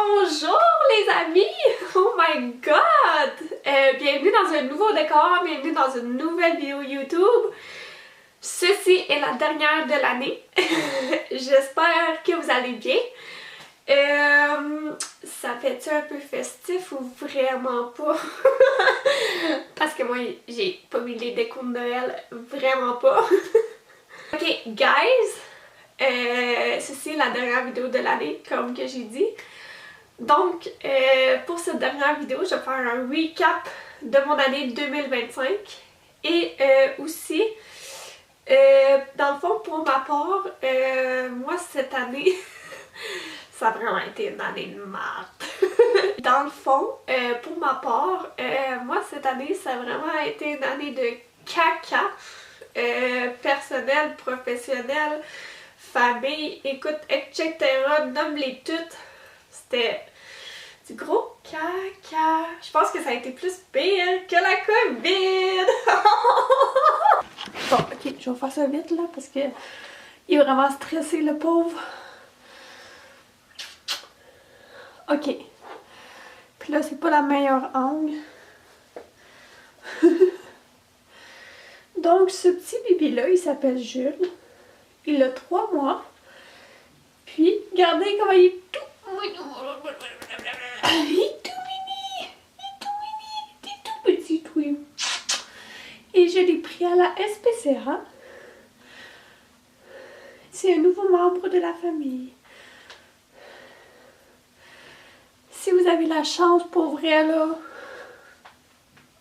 Bonjour les amis! Oh my god! Bienvenue dans un nouveau décor, bienvenue dans une nouvelle vidéo YouTube. Ceci est la dernière de l'année. J'espère que vous allez bien. Ça fait-tu un peu festif ou vraiment pas? Parce que moi, j'ai pas mis les décos de Noël, vraiment pas. Ok, guys! Ceci est la dernière vidéo de l'année, comme que j'ai dit. Donc, pour cette dernière vidéo, je vais faire un recap de mon année 2025. Et aussi, dans le fond, pour ma part, moi cette année, ça a vraiment été une année de merde. Dans le fond, pour ma part, moi cette année, ça a vraiment été une année de caca. Personnel, professionnel, famille, écoute, etc. Nomme-les toutes. C'était du gros caca. Je pense que ça a été plus pire que la COVID. Bon, ok, je vais faire ça vite là parce que il est vraiment stressé le pauvre. Ok. Puis là, c'est pas la meilleure angle. Donc, ce petit bébé-là, il s'appelle Jules. Il a 3 mois. Puis, regardez comment il est tout... Il est tout mini! Il est tout mini! Il est tout petit, oui. Et je l'ai pris à la SPCA. C'est un nouveau membre de la famille. Si vous avez la chance, pour vrai, là...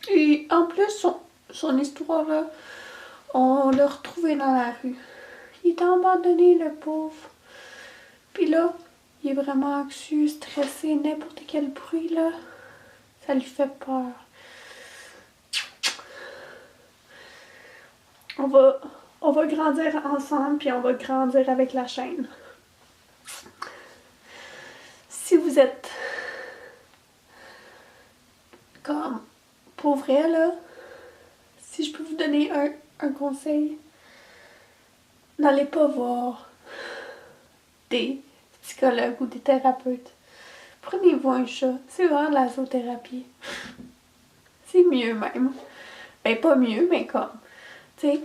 Et en plus, son histoire, là, on l'a retrouvé dans la rue. Il est abandonné, le pauvre. Puis là, il est vraiment anxieux, stressé, n'importe quel bruit, là, ça lui fait peur. On va grandir ensemble, puis on va grandir avec la chaîne. Si vous êtes comme, pour vrai, là, si je peux vous donner un conseil, n'allez pas voir des psychologues ou des thérapeutes. Prenez-vous un chat, c'est vraiment de la zoothérapie. C'est mieux même. Ben pas mieux, mais comme, tu sais,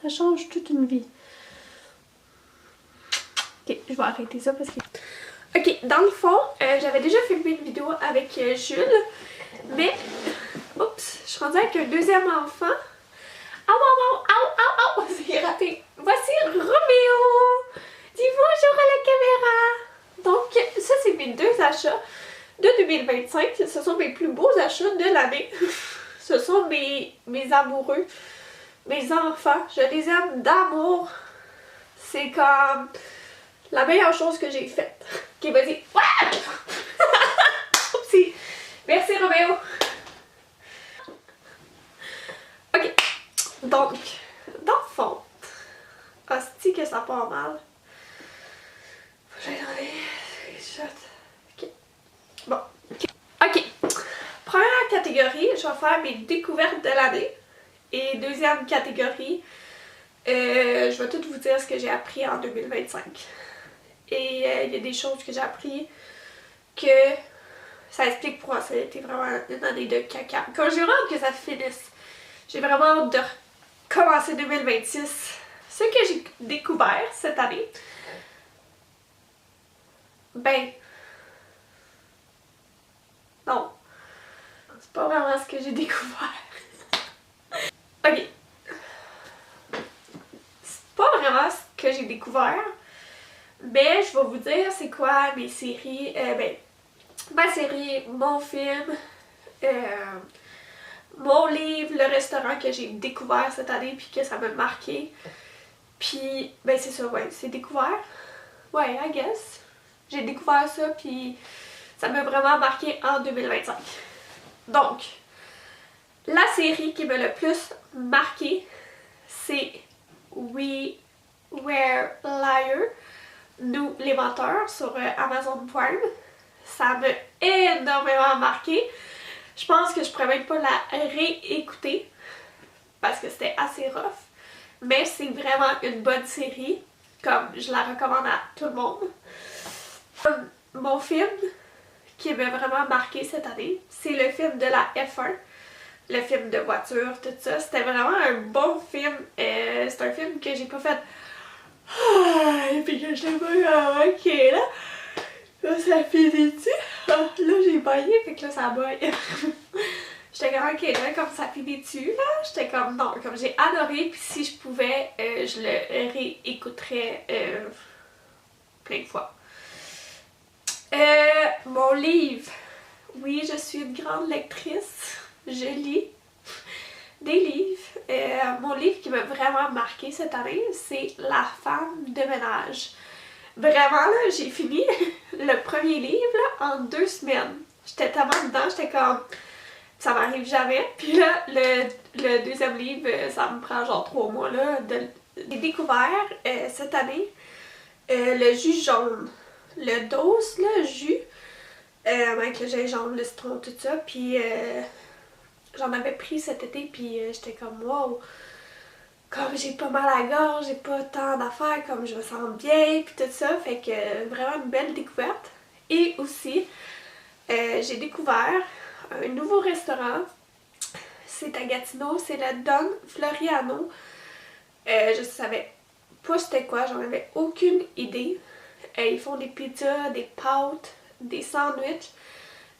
ça change toute une vie. Ok, je vais arrêter ça parce que... Ok, dans le fond, j'avais déjà filmé une vidéo avec Jules, mais, oups, je suis rendue avec un deuxième enfant. Au, c'est raté. Voici Roméo. Dis bonjour à la caméra. Donc, ça c'est mes 2 achats de 2025. Ce sont mes plus beaux achats de l'année. Ce sont mes amoureux, mes enfants. Je les aime d'amour. C'est comme la meilleure chose que j'ai faite. Ok, vas-y. Oupsie. Merci Roméo. Ok. Donc, dans le fond, hostie que ça part mal. Faut que j'aille dans les shots. Ok. Bon. Ok. Première catégorie, je vais faire mes découvertes de l'année. Et deuxième catégorie, je vais tout vous dire ce que j'ai appris en 2025. Et il y a des choses que j'ai appris que ça explique pourquoi ça a été vraiment une année de caca. Quand j'ai vraiment hâte que ça finisse, j'ai vraiment hâte de commencer 2026. Ce que j'ai découvert cette année, ben, non, c'est pas vraiment ce que j'ai découvert. Ok, c'est pas vraiment ce que j'ai découvert, mais je vais vous dire c'est quoi mes séries, ben, ma série, mon film, mon livre, le restaurant que j'ai découvert cette année puis que ça m'a marqué. Puis, ben c'est ça, ouais, c'est découvert. Ouais, I guess. J'ai découvert ça puis ça m'a vraiment marqué en 2025. Donc, la série qui m'a le plus marqué, c'est We Were Liars, Nous les menteurs, sur Amazon Prime. Ça m'a énormément marqué. Je pense que je pourrais même pas la réécouter parce que c'était assez rough. Mais c'est vraiment une bonne série. Comme je la recommande à tout le monde. Mon film, qui m'a vraiment marqué cette année, c'est le film de la F1. Le film de voiture, tout ça. C'était vraiment un bon film. C'est un film que j'ai pas fait. Et puis que j'étais pas ok là. Là, ça finit-tu? Là, j'ai baillé, fait que là, ça baille. J'étais comme, ok, là, comme ça finit-tu, là? J'étais comme, non, comme j'ai adoré, puis si je pouvais, je le réécouterais plein de fois. Mon livre. Oui, je suis une grande lectrice. Je lis des livres. Mon livre qui m'a vraiment marqué cette année, c'est La femme de ménage. Vraiment, là, j'ai fini le premier livre là, en 2 semaines. J'étais tellement dedans, j'étais comme... Ça m'arrive jamais. Puis là, le deuxième livre, ça me prend genre 3 mois, là. J'ai découvert cette année le jus jaune. Le dose, là, jus, avec le gingembre, le citron, tout ça. Puis j'en avais pris cet été, puis j'étais comme, wow! Comme j'ai pas mal à la gorge, j'ai pas tant d'affaires, comme je me sens bien, puis tout ça, fait que vraiment une belle découverte. Et aussi, j'ai découvert un nouveau restaurant, c'est à Gatineau, c'est le Don Floriano. Je savais pas c'était quoi, j'en avais aucune idée. Ils font des pizzas, des pâtes, des sandwichs.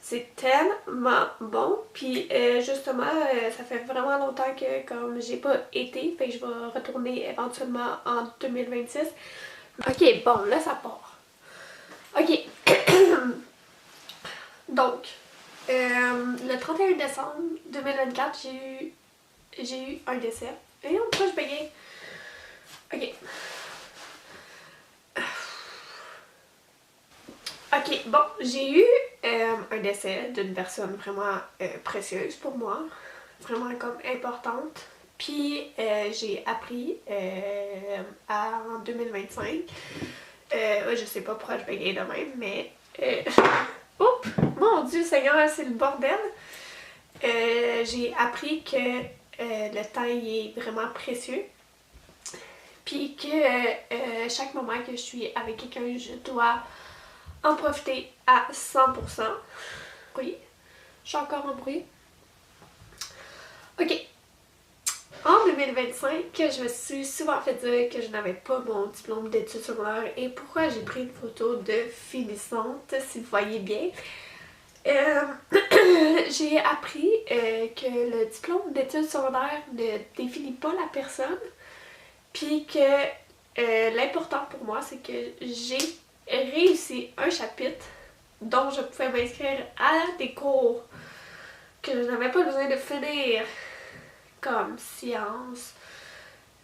C'est tellement bon. Puis justement, ça fait vraiment longtemps que comme j'ai pas été, fait que je vais retourner éventuellement en 2026. Ok, bon, là ça part. Ok. Donc, le 31 décembre 2024, j'ai eu un décès. Et pourquoi je bégaye? Ok. Ok, bon, j'ai eu un décès d'une personne vraiment précieuse pour moi, vraiment comme importante. Puis j'ai appris en 2025, je sais pas pourquoi je bégaye de même, mais... Oups! Mon Dieu Seigneur, c'est le bordel! J'ai appris que le temps il est vraiment précieux. Puis que chaque moment que je suis avec quelqu'un, je dois en profiter à 100%. Oui, je suis encore en bruit. Ok. En 2025, je me suis souvent fait dire que je n'avais pas mon diplôme d'études secondaires. Et pourquoi j'ai pris une photo de finissante, si vous voyez bien. J'ai appris que le diplôme d'études secondaires ne définit pas la personne. Puis que l'important pour moi, c'est que j'ai réussi un chapitre dont je pouvais m'inscrire à des cours que je n'avais pas besoin de finir, comme sciences,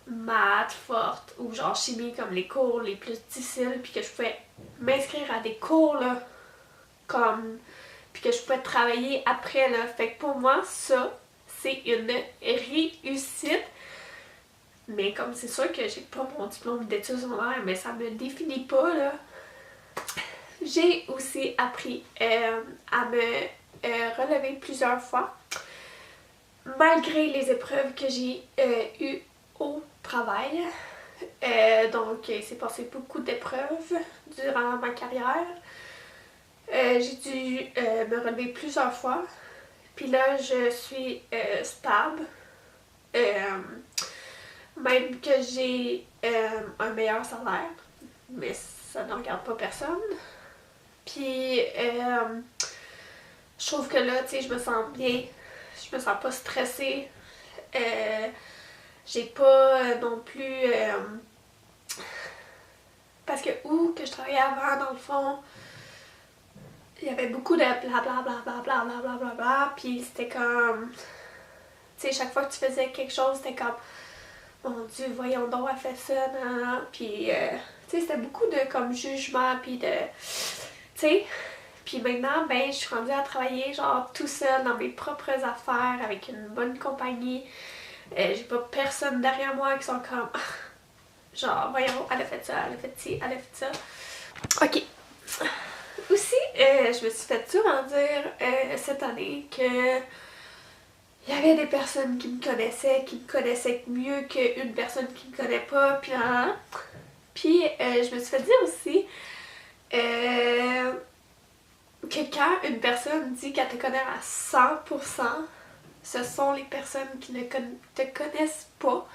maths fortes ou genre chimie, comme les cours les plus difficiles, puis que je pouvais m'inscrire à des cours là, comme, puis que je pouvais travailler après là. Fait que pour moi, ça, c'est une réussite. Mais comme c'est sûr que j'ai pas mon diplôme d'études secondaires, mais ça me définit pas là. J'ai aussi appris à me relever plusieurs fois, malgré les épreuves que j'ai eues au travail. Donc il s'est passé beaucoup d'épreuves durant ma carrière. J'ai dû me relever plusieurs fois. Puis là, je suis stable. Même que j'ai un meilleur salaire, mais ça ne regarde pas personne. Puis je trouve que là, tu sais, je me sens bien, je me sens pas stressée. J'ai pas non plus... parce que où que je travaillais avant, dans le fond, il y avait beaucoup de blablabla, puis c'était comme... Tu sais, chaque fois que tu faisais quelque chose, c'était comme... Mon Dieu, voyons donc, elle fait ça, nan. Puis, tu sais, c'était beaucoup de comme jugement, puis de... Tu sais, puis maintenant, ben, je suis rendue à travailler genre tout seul dans mes propres affaires, avec une bonne compagnie. J'ai pas personne derrière moi qui sont comme... Genre, voyons, elle a fait ça, elle a fait ci, elle a fait ça. Ok. Aussi, je me suis fait souvent dire cette année que... Il y avait des personnes qui me connaissaient mieux qu'une personne qui me connaît pas, puis là. Puis je me suis fait dire aussi que quand une personne dit qu'elle te connaît à 100%, ce sont les personnes qui ne te connaissent pas.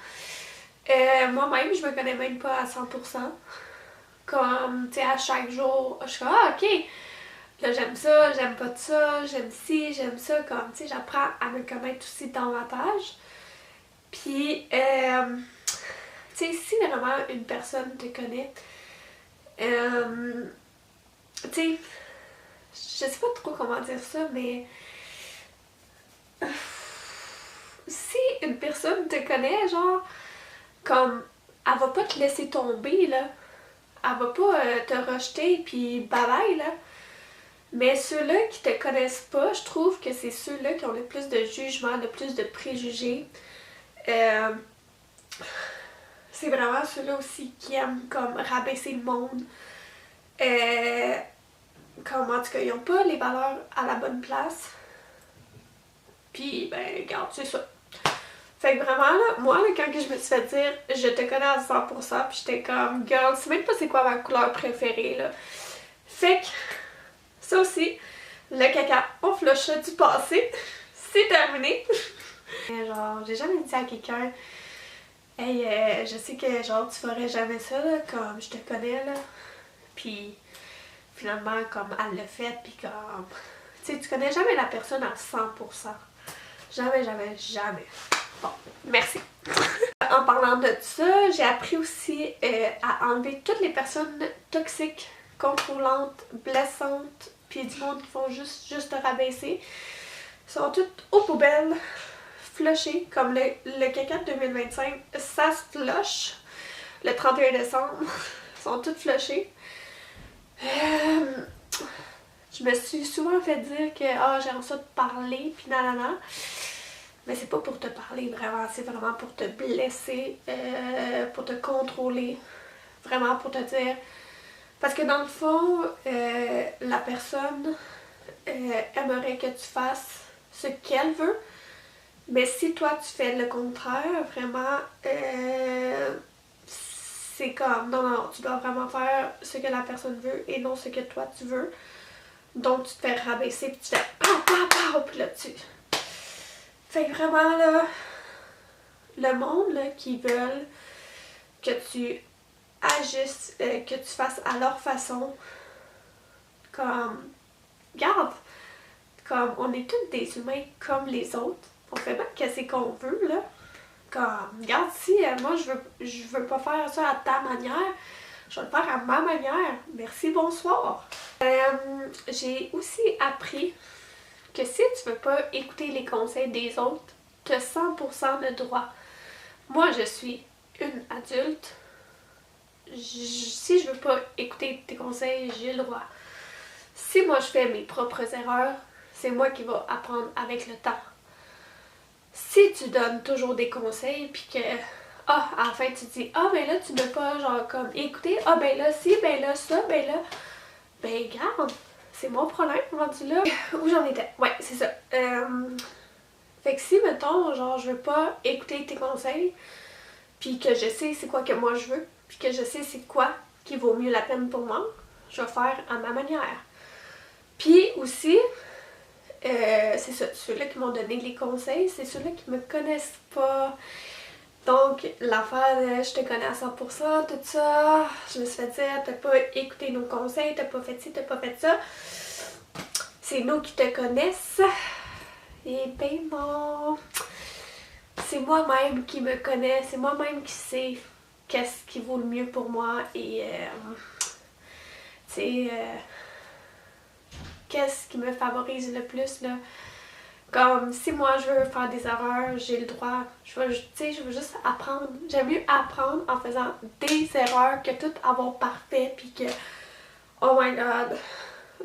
Moi-même, je me connais même pas à 100%. Comme, tu sais, à chaque jour, je suis comme, ah, ok, là, j'aime ça, j'aime pas de ça, j'aime ci, j'aime ça. Comme, tu sais, j'apprends à me connaître aussi davantage. Puis, tu sais, si vraiment une personne te connaît, tu sais, je sais pas trop comment dire ça, mais si une personne te connaît, genre, comme, elle va pas te laisser tomber, là. Elle va pas te rejeter, puis bye bye, là. Mais ceux-là qui te connaissent pas, je trouve que c'est ceux-là qui ont le plus de jugement, le plus de préjugés. C'est vraiment ceux-là aussi qui aiment comme rabaisser le monde. Comme en tout cas, ils ont pas les valeurs à la bonne place. Puis, ben, regarde, c'est ça. Fait que vraiment, là, moi, là, quand je me suis fait dire « je te connais à 100%», puis j'étais comme « girl, tu sais même pas c'est quoi ma couleur préférée, là. » Fait que, ça aussi, le caca, on flush ça du passé. C'est terminé. Genre, j'ai jamais dit à quelqu'un « hey, je sais que genre tu ferais jamais ça, là, comme je te connais, là. » Puis, finalement, comme elle l'a fait, puis comme... Tu sais, tu connais jamais la personne à 100%. Jamais, jamais, jamais. Bon, merci. En parlant de ça, j'ai appris aussi à enlever toutes les personnes toxiques, contrôlantes, blessantes, puis du monde qui font juste te rabaisser. Ils sont toutes aux poubelles, flushées, comme le caca de 2025, ça se flush. Le 31 décembre, ils sont toutes flushées. Je me suis souvent fait dire que j'aime ça te parler, puis nanana. Mais c'est pas pour te parler vraiment, c'est vraiment pour te blesser, pour te contrôler, vraiment pour te dire... Parce que dans le fond, la personne aimerait que tu fasses ce qu'elle veut, mais si toi tu fais le contraire, vraiment, c'est comme, non, tu dois vraiment faire ce que la personne veut et non ce que toi tu veux. Donc tu te fais rabaisser puis tu fais pow, puis là tu... Fait que vraiment là, le monde là, qui veulent que tu agisses, que tu fasses à leur façon, comme, regarde, comme on est tous des humains comme les autres, on fait bien qu'est-ce qu'on veut là, comme, regarde si moi je veux pas faire ça à ta manière, je vais le faire à ma manière, merci, bonsoir. J'ai aussi appris que si tu veux pas écouter les conseils des autres, tu as 100% de droit. Moi, je suis une adulte. Si je veux pas écouter tes conseils, j'ai le droit. Si moi je fais mes propres erreurs, c'est moi qui vais apprendre avec le temps. Si tu donnes toujours des conseils puis que à la fin tu dis ben là tu ne veux pas genre comme écouter, ben là si, ben là ça, ben là, ben garde, c'est mon problème rendu là. Où j'en étais? Ouais, c'est ça. Fait que si mettons genre je veux pas écouter tes conseils puis que je sais c'est quoi que moi je veux, puis que je sais c'est quoi qui vaut mieux la peine pour moi, je vais faire à ma manière. Puis aussi, c'est ça, ceux-là qui m'ont donné les conseils, c'est ceux-là qui me connaissent pas. Donc, l'affaire de je te connais à 100%, tout ça, je me suis fait dire, t'as pas écouté nos conseils, t'as pas fait ci, t'as pas fait ça. C'est nous qui te connaissent. Et ben non, c'est moi-même qui me connais, c'est moi-même qui sais qu'est-ce qui vaut le mieux pour moi et tu sais qu'est-ce qui me favorise le plus là. Comme si moi je veux faire des erreurs, j'ai le droit. Je veux juste apprendre. J'aime mieux apprendre en faisant des erreurs que tout avoir parfait puis que oh my god,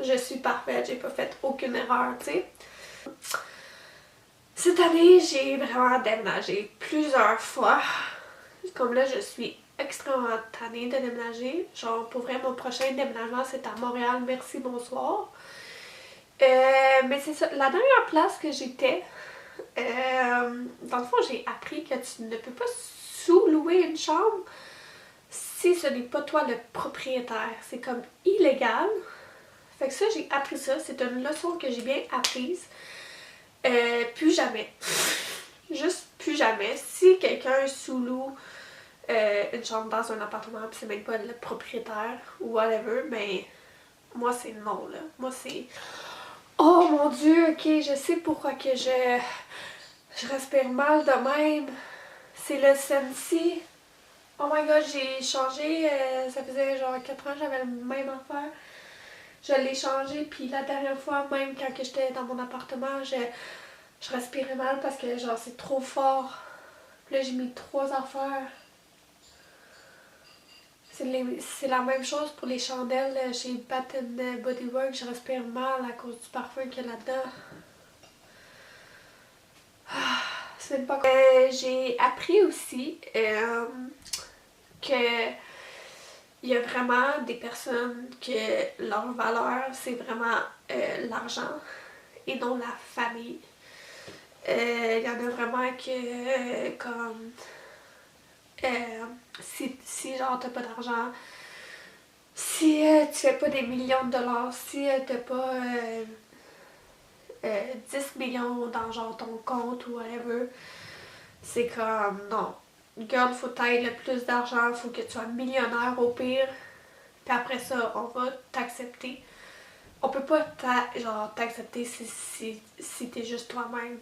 je suis parfaite, j'ai pas fait aucune erreur, tu sais. Cette année, j'ai vraiment déménagé plusieurs fois. Comme là, je suis extrêmement tannée de déménager. Genre, pour vrai, mon prochain déménagement, c'est à Montréal. Merci, bonsoir. Mais c'est ça. La dernière place que j'étais, dans le fond, j'ai appris que tu ne peux pas sous-louer une chambre si ce n'est pas toi le propriétaire. C'est comme illégal. Fait que ça, j'ai appris ça. C'est une leçon que j'ai bien apprise. Plus jamais. Juste plus jamais. Si quelqu'un sous-loue une chambre dans un appartement pis c'est même pas le propriétaire ou whatever, ben moi c'est non là. Moi c'est... Oh mon dieu, ok, je sais pourquoi que je respire mal de même. C'est le Sensi. Oh my god, j'ai changé, ça faisait genre 4 ans que j'avais le même affaire. Je l'ai changé, puis la dernière fois, même quand j'étais dans mon appartement, je respirais mal parce que genre c'est trop fort. Puis là, j'ai mis 3 affaires. C'est la même chose pour les chandelles chez Bath & Body Works. Je respire mal à cause du parfum qu'il y a là-dedans. C'est même pas... j'ai appris aussi que il y a vraiment des personnes que leur valeur, c'est vraiment l'argent et non la famille. Il y en a vraiment que comme si genre t'as pas d'argent, si tu fais pas des millions de dollars, si t'as pas 10 millions dans genre ton compte ou whatever, c'est comme non. Girl, faut que t'aies le plus d'argent, faut que tu sois millionnaire au pire. Puis après ça, on va t'accepter. On peut pas t'accepter si t'es juste toi-même.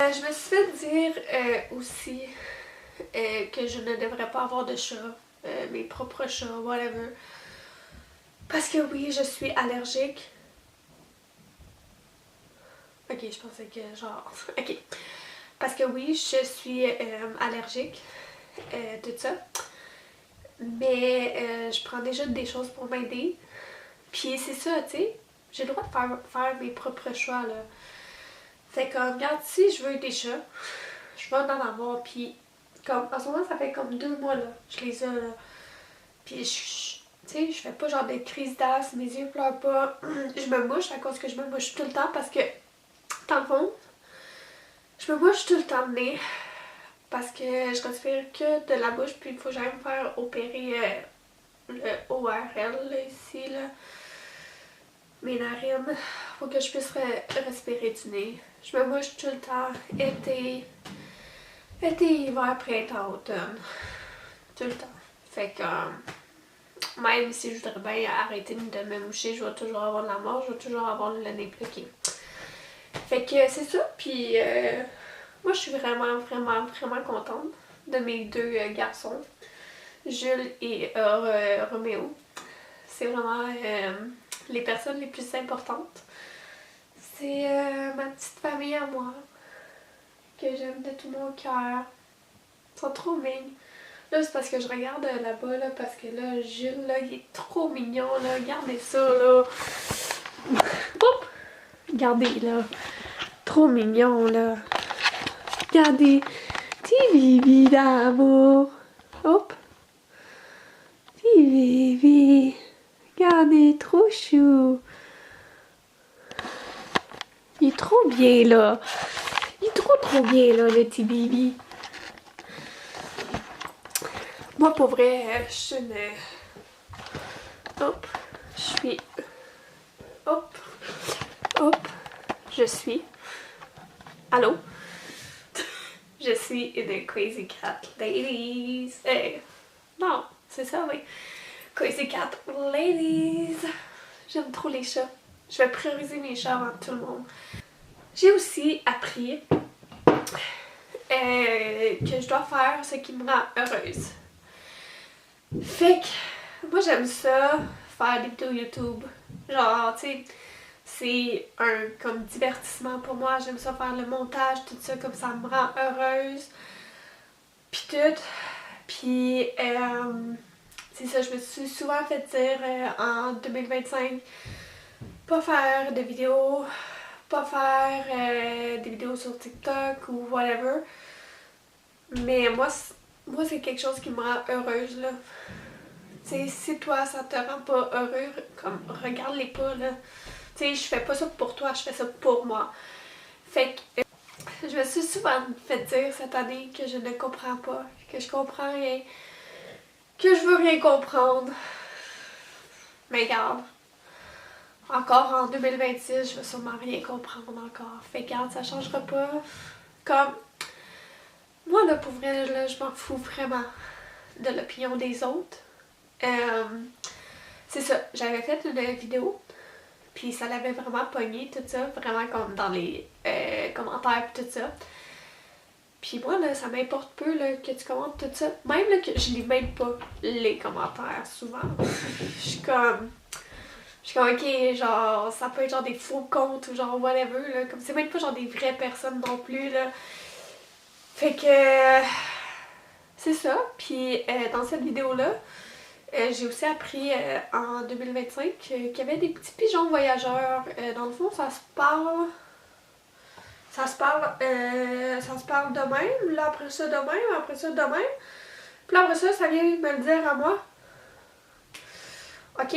Je me suis fait dire aussi que je ne devrais pas avoir de chat, mes propres chats, whatever. Parce que oui, je suis allergique. Ok, je pensais que genre... Ok. Parce que oui, je suis allergique, tout ça. Mais je prends déjà des choses pour m'aider. Puis c'est ça, tu sais. J'ai le droit de faire mes propres choix, là. Fait comme, regarde, si je veux des chats, je vais en avoir. Puis, comme, en ce moment, ça fait comme 2 mois, là. Je les ai, là. Puis, tu sais, je fais pas genre des crises d'asthme, mes yeux pleurent pas. Je me mouche à cause que je me mouche tout le temps parce que, dans le fond, je me mouche tout le temps le nez. Parce que je respire que de la bouche, puis il faut jamais me faire opérer le ORL, là, ici, là. Mes narines, faut que je puisse respirer du nez. Je me mouche tout le temps, été, hiver, printemps, automne. Tout le temps. Fait que même si je voudrais bien arrêter de me moucher, je vais toujours avoir de la mort, je vais toujours avoir le nez bloqué. Fait que c'est ça, puis moi je suis vraiment, vraiment, vraiment contente de mes 2 garçons, Jules et Roméo. C'est vraiment les personnes les plus importantes. C'est ma petite famille à moi, que j'aime de tout mon cœur. Ils sont trop mignons. Là, c'est parce que je regarde là-bas, là, parce que là, Jules, là, il est trop mignon, là. Regardez ça, là. Oups! Regardez, là. Trop mignon, là. Regardez. Petit bibi d'amour. Hop. Petit bibi. Regardez, trop chou. Il est trop bien, là. Il est trop bien, là, le petit bibi. Moi, pour vrai, je suis une... Hop. Je suis... Hop. Hop. Je suis... Allô? Je suis une Crazy Cat Ladies. Non, c'est ça, oui. Crazy Cat Ladies. J'aime trop les chats. Je vais prioriser mes chats avant tout le monde. J'ai aussi appris que je dois faire ce qui me rend heureuse. Fait que moi j'aime ça, faire des vidéos YouTube. Genre, tu sais, c'est un comme divertissement pour moi. J'aime ça faire le montage, tout ça, comme ça me rend heureuse. Puis tout. Puis, c'est ça, je me suis souvent fait dire en 2025, pas faire de vidéos, pas faire des vidéos sur TikTok ou whatever. Mais moi c'est quelque chose qui me rend heureuse, là. Tu sais, si toi, ça te rend pas heureux, comme, regarde-les pas, là. Tu sais, je fais pas ça pour toi, je fais ça pour moi. Fait que je me suis souvent fait dire cette année que je ne comprends pas, que je comprends rien, que je veux rien comprendre. Mais regarde, encore en 2026, je vais sûrement rien comprendre encore. Fait que regarde, ça changera pas. Comme, moi là, pour vrai, là, je m'en fous vraiment de l'opinion des autres. C'est ça, j'avais fait une vidéo, puis ça l'avait vraiment pogné, tout ça, vraiment comme dans les commentaires pis tout ça. Puis moi, là, ça m'importe peu là, que tu commentes tout ça. Même là, que je lis même pas les commentaires, souvent. Je suis comme, ok, genre, ça peut être genre des faux comptes ou genre whatever, là. Comme c'est même pas genre des vraies personnes non plus, là. Fait que, c'est ça. Puis dans cette vidéo-là, j'ai aussi appris en 2025 qu'il y avait des petits pigeons voyageurs. Dans le fond, ça se parle de même, là après ça de même, après ça de même. Puis là après ça, ça vient me le dire à moi. Ok,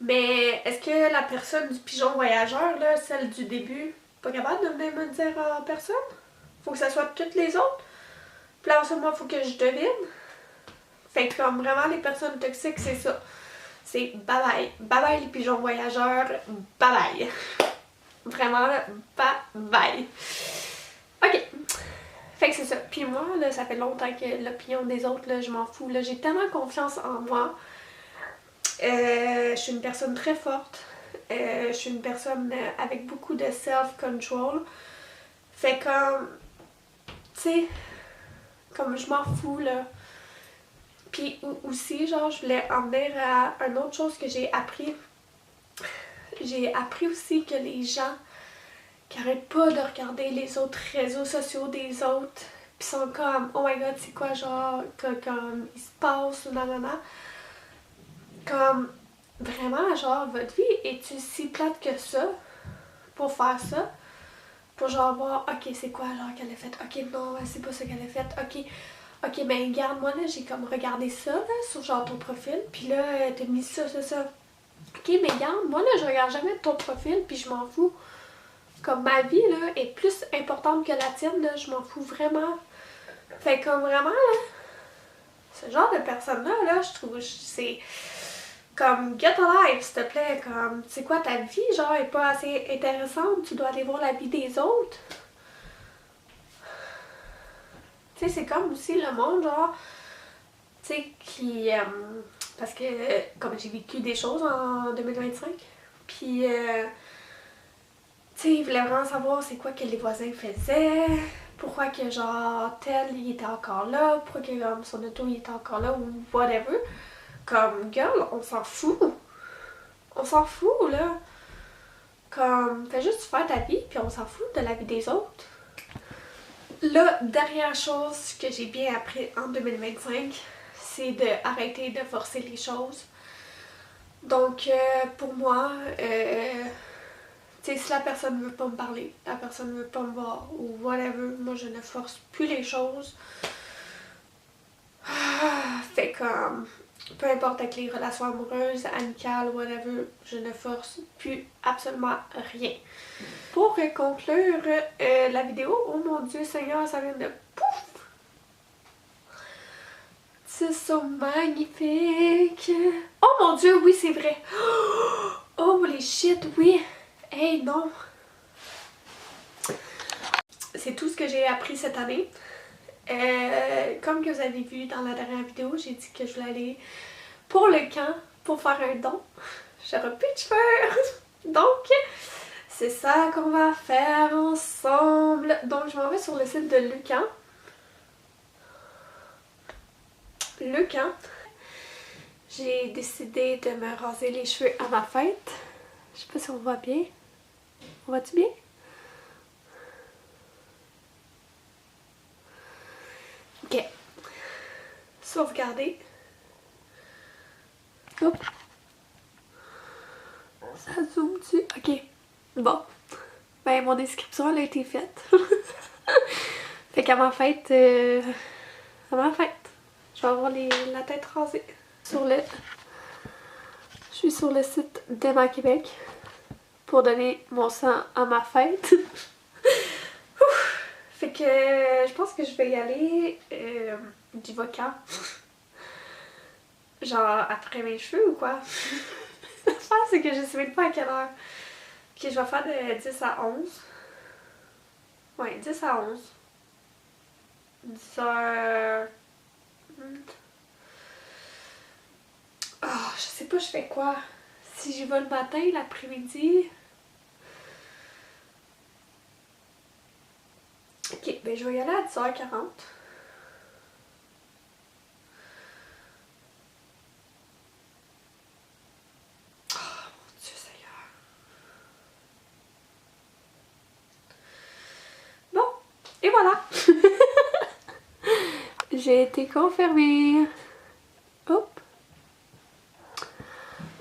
mais est-ce que la personne du pigeon voyageur, là, celle du début, pas capable de venir me le dire en personne? Faut que ça soit toutes les autres. Puis là après ça, moi, faut que je devine. Fait que comme vraiment les personnes toxiques, c'est ça. C'est bye bye. Bye bye les pigeons voyageurs. Bye bye. Vraiment, bye bye. Ok. Fait que c'est ça. Puis moi, là, ça fait longtemps que l'opinion des autres, là, je m'en fous. Là, j'ai tellement confiance en moi. Je suis une personne très forte. Je suis une personne avec beaucoup de self-control. Fait comme, tu sais, comme je m'en fous, là. Puis aussi, genre, je voulais en venir à une autre chose que j'ai appris. J'ai appris aussi que les gens qui arrêtent pas de regarder les autres réseaux sociaux des autres, pis sont comme, oh my god, c'est quoi, genre, comme il se passe, nanana. Comme, vraiment, genre, votre vie est-tu si plate que ça pour faire ça? Pour genre voir, ok, c'est quoi, genre, qu'elle a fait? Ok, non, c'est pas ça qu'elle a fait. Ok, ben regarde, moi là, j'ai comme regardé ça, là, sur genre ton profil, puis là, t'as mis ça. Ok, mais regarde, moi là, je regarde jamais ton profil, puis je m'en fous. Comme ma vie, là, est plus importante que la tienne, là, je m'en fous vraiment. Fait comme vraiment, là, ce genre de personne-là, là, je trouve, c'est comme, get a life, s'il te plaît, comme, c'est quoi ta vie, genre, est pas assez intéressante, tu dois aller voir la vie des autres. Tu sais, c'est comme aussi le monde, genre, tu sais, qui... parce que, comme j'ai vécu des choses en 2025, puis, tu sais, ils voulaient vraiment savoir c'est quoi que les voisins faisaient, pourquoi que, genre, tel, il était encore là, pourquoi que, comme, son auto, il était encore là, ou whatever. Comme, girl, on s'en fout. On s'en fout, là. Comme, fais juste faire ta vie, puis on s'en fout de la vie des autres. La dernière chose que j'ai bien appris en 2025, c'est d'arrêter de forcer les choses. Donc, pour moi, tu sais, si la personne ne veut pas me parler, la personne ne veut pas me voir, ou whatever, moi je ne force plus les choses. Fait comme, peu importe avec les relations amoureuses, amicales, whatever, je ne force plus absolument rien. Pour conclure la vidéo, oh mon dieu Seigneur, ça vient de pouf! C'est so magnifique! Oh mon dieu, oui c'est vrai! Oh les shit, oui! Hey non! C'est tout ce que j'ai appris cette année. Comme que vous avez vu dans la dernière vidéo, j'ai dit que je voulais aller pour le camp pour faire un don. J'aurais pu te faire! Donc, c'est ça qu'on va faire ensemble. Donc, je m'en vais sur le site de Lucan. Lucan. J'ai décidé de me raser les cheveux à ma fête. Je sais pas si on voit bien. On voit-tu bien? Ok. Sauvegarder. Hop. Ça zoom-tu? Ok. Bon. Ben, mon description, elle a été faite. Fait qu'à ma fête, je vais avoir la tête rasée. Je suis sur le site d'Emma Québec pour donner mon sang à ma fête. Fait que je pense que je vais y aller du vocal. Genre après mes cheveux ou quoi? l'affaire, c'est que je sais même pas à quelle heure. Ok, je vais faire de 10 à 11. Ouais, 10 à 11. 10h... Oh, je sais pas je fais quoi. Si j'y vais le matin, l'après-midi... Ok, ben je vais y aller à 10h40. Oh mon Dieu Seigneur. Bon, et voilà. J'ai été confirmée. Hop.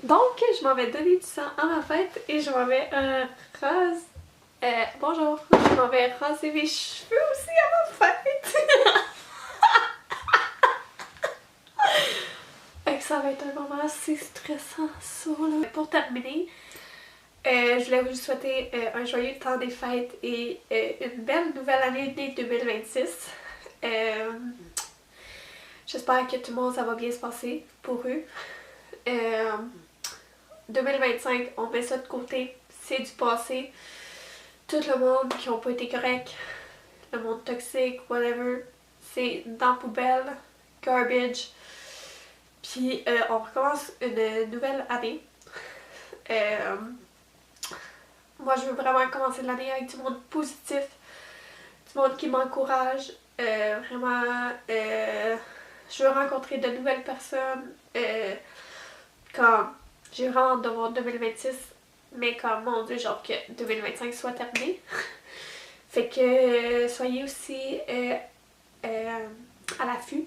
Donc, je m'en vais donner du sang à ma fête et je m'en vais rase... bonjour. Je m'en vais raser mes cheveux aussi à ma fête. Ça va être un moment assez stressant, ça, là. Pour terminer, je voulais vous souhaiter un joyeux temps des fêtes et une belle nouvelle année 2026. J'espère que tout le monde, ça va bien se passer pour eux. 2025, on met ça de côté, c'est du passé. Tout le monde qui n'a pas été correct, le monde toxique, whatever, c'est dans la poubelle, garbage. Puis on recommence une nouvelle année. Moi je veux vraiment commencer l'année avec du monde positif, du monde qui m'encourage. Vraiment, je veux rencontrer de nouvelles personnes. Comme j'ai vraiment hâte de voir 2026, mais comme mon dieu, genre que 2025 soit terminé. Fait que soyez aussi à l'affût.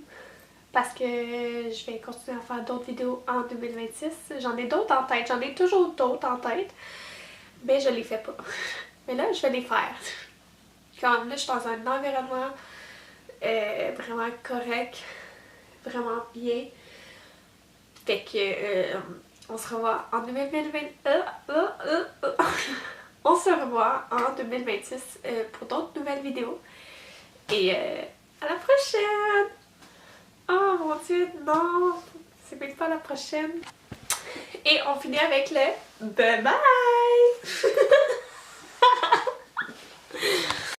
Parce que je vais continuer à faire d'autres vidéos en 2026. J'en ai d'autres en tête, j'en ai toujours d'autres en tête, mais je les fais pas. Mais là, je vais les faire. Comme là, je suis dans un environnement vraiment correct, vraiment bien. Fait que on se revoit en 2020. On se revoit en 2026 pour d'autres nouvelles vidéos. Et à la prochaine! Oh mon dieu, non! C'est même pas la prochaine. Et on finit avec le bye bye!